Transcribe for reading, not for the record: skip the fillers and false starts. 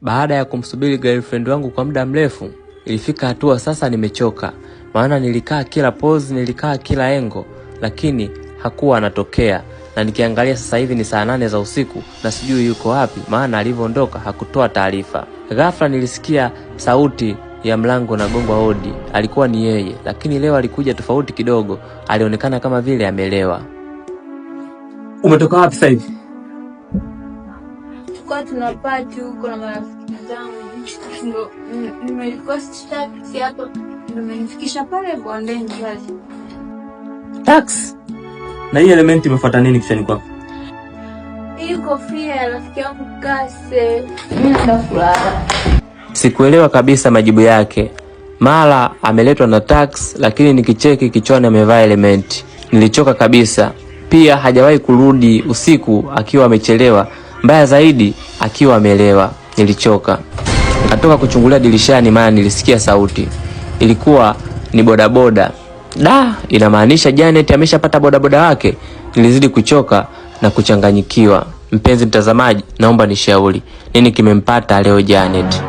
Baada ya kumsubiri girlfriend wangu kwa muda mrefu, ilifika hatua sasa nimechoka. Maana nilikaa kila pose, nilikaa kila engo, lakini hakuwa anatokea. Na nikiangalia sasa hivi ni saa 8 za usiku na sijui yuko wapi, maana alivyoondoka hakutoa taarifa. Ghafla nilisikia sauti ya mlango na gongo hodi. Alikuwa ni yeye, lakini leo alikuja tofauti kidogo. Alionekana kama vile amelewa. Umetoka wapi sasa hivi? Kwa tunapati huko na marafiki zangu. Ndio nimerequest taxi hapo. Nimenifikisha pale bondeni kazi. Taxi? Na hii element imefuata nini kichwani kwako? Hii kofia ya rafiki yangu Kase. Mimi nitafuraha. Sikuelewa kabisa majibu yake. Mara ameletwa na tax, lakini nikicheki kichwani amevaa element. Nilichoka kabisa. Pia hajawahi kurudi usiku akiwa amechelewa. Mbaya zaidi akiwa amelewa. Nilichoka. Nikatoka kuchungulia dirishani maana nilisikia sauti. Ilikuwa ni bodaboda. Inamaanisha Janet ameshapata bodaboda wake. Nilizidi kuchoka na kuchanganyikiwa. Mpenzi mtazamaji, naomba nishauri, nini kimempata leo Janet?